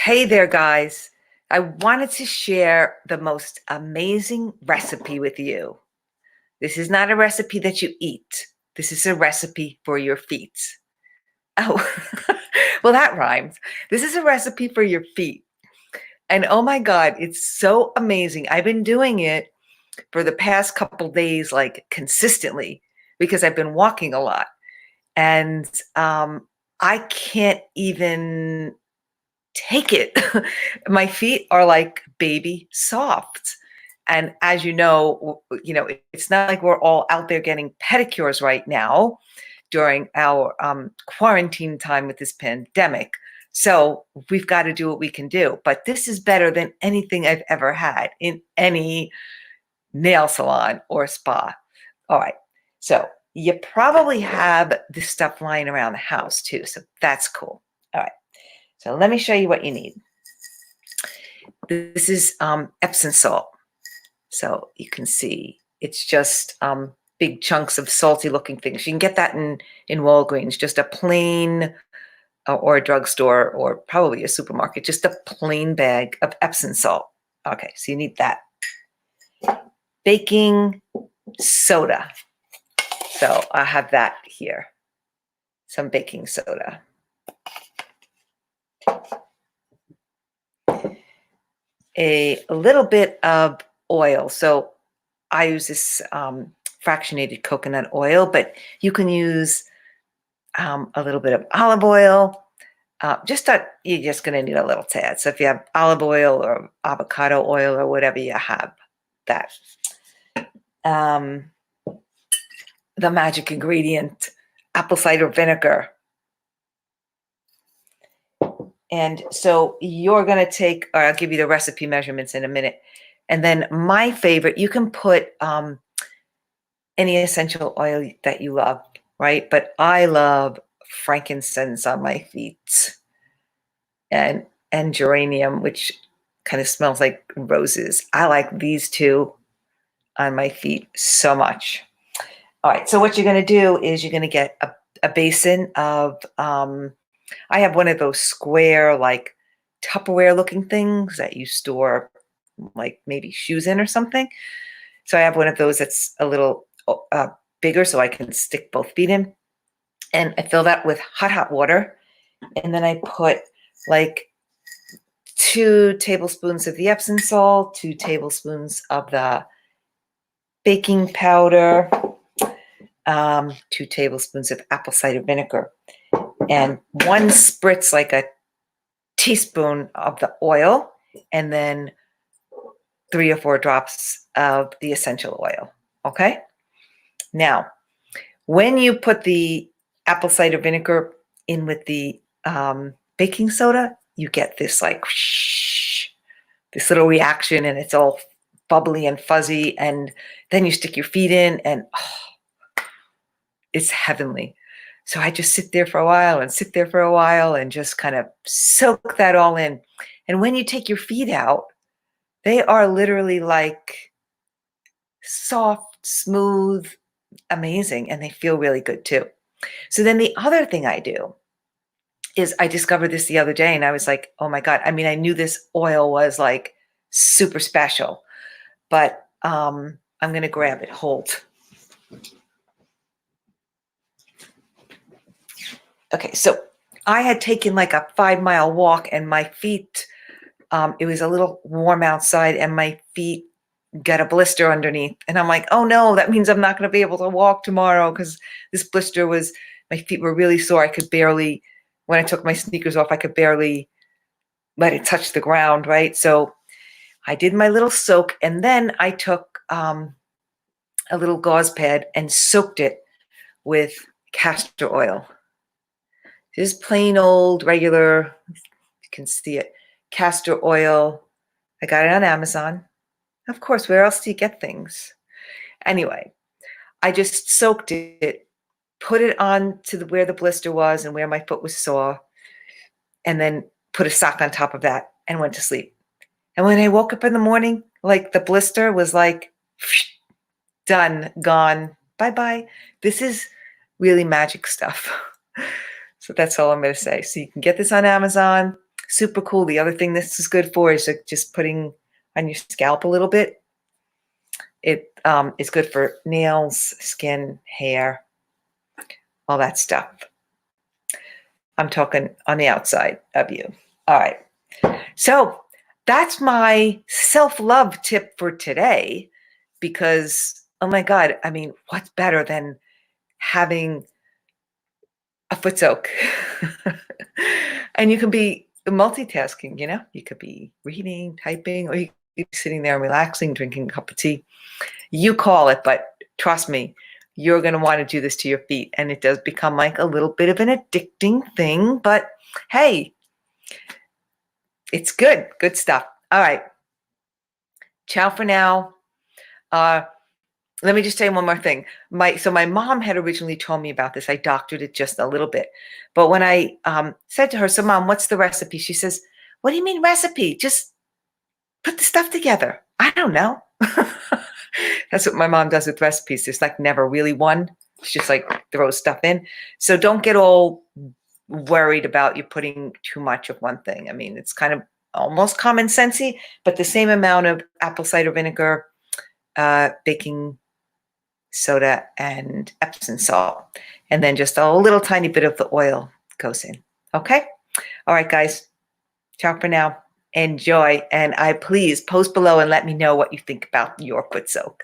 Hey there, guys. I wanted to share the most amazing recipe with you. This is not a recipe that you eat. This is a recipe for your feet. Oh, well, that rhymes. This is a recipe for your feet. And oh my God, it's so amazing. I've been doing it for the past couple days, like consistently, because I've been walking a lot. And I can't even take it. My feet are like baby soft. And as it's not like we're all out there getting pedicures right now during our quarantine time with this pandemic. So we've got to do what we can do. But this is better than anything I've ever had in any nail salon or spa. All right. So you probably have this stuff lying around the house too. So that's cool. All right. So let me show you what you need. This is Epsom salt. So you can see it's just big chunks of salty looking things. You can get that in Walgreens, just a plain or a drugstore or probably a supermarket, just a plain bag of Epsom salt. Okay, so you need that. Baking soda. So I have that here. Some baking soda. A little bit of oil. So I use this fractionated coconut oil, but you can use a little bit of olive oil. You're just going to need a little tad. So if you have olive oil or avocado oil or whatever you have, that. The magic ingredient, apple cider vinegar. And so you're going to take, or I'll give you the recipe measurements in a minute. And then my favorite, you can put any essential oil that you love, right? But I love frankincense on my feet and geranium, which kind of smells like roses. I like these two on my feet so much. All right, so what you're going to do is you're going to get a basin of, I have one of those square, like Tupperware looking things that you store like maybe shoes in or something. So I have one of those that's a little bigger so I can stick both feet in. And I fill that with hot water. And then I put like 2 tablespoons of the Epsom salt, 2 tablespoons of the baking powder, 2 tablespoons of apple cider vinegar, and 1 spritz, like a teaspoon of the oil, and then 3 or 4 drops of the essential oil. Okay? Now, when you put the apple cider vinegar in with the baking soda, you get this like whoosh, this little reaction, and it's all bubbly and fuzzy. And then you stick your feet in, and it's heavenly. So I just sit there for a while and just kind of soak that all in. And when you take your feet out, they are literally like soft, smooth, amazing, and they feel really good too. So then the other thing I do is I discovered this the other day and I was like, oh my God. I mean, I knew this oil was like super special, but I'm going to grab it. Hold. Okay, so I had taken like a 5-mile walk and my feet, it was a little warm outside and my feet got a blister underneath. And I'm like, oh no, that means I'm not going to be able to walk tomorrow because this blister my feet were really sore. I could barely, when I took my sneakers off, I could barely let it touch the ground, right? So I did my little soak and then I took a little gauze pad and soaked it with castor oil. Just plain old, regular, you can see it, castor oil. I got it on Amazon. Of course, where else do you get things? Anyway, I just soaked it, put it on to where the blister was and where my foot was sore, and then put a sock on top of that and went to sleep. And when I woke up in the morning, like the blister was like, done, gone, bye-bye. This is really magic stuff. So that's all I'm going to say. So you can get this on Amazon. Super cool. The other thing this is good for is just putting on your scalp a little bit. It is good for nails, skin, hair, all that stuff. I'm talking on the outside of you. All right. So that's my self-love tip for today because, oh my God, I mean, what's better than having a foot soak? And you can be multitasking, you know, you could be reading, typing, or you could be sitting there and relaxing, drinking a cup of tea. You call it, but trust me, you're going to want to do this to your feet. And it does become like a little bit of an addicting thing, but hey, it's good. Good stuff. All right. Ciao for now. Let me just say one more thing. My mom had originally told me about this. I doctored it just a little bit. But when I said to her, so Mom, what's the recipe? She says, what do you mean recipe? Just put the stuff together. I don't know. That's what my mom does with recipes. There's like never really one. She just like throws stuff in. So don't get all worried about you putting too much of one thing. I mean, it's kind of almost common sensey, but the same amount of apple cider vinegar, baking soda, and Epsom salt. And then just a little tiny bit of the oil goes in. Okay? All right, guys. Ciao for now. Enjoy. And please post below and let me know what you think about your foot soak.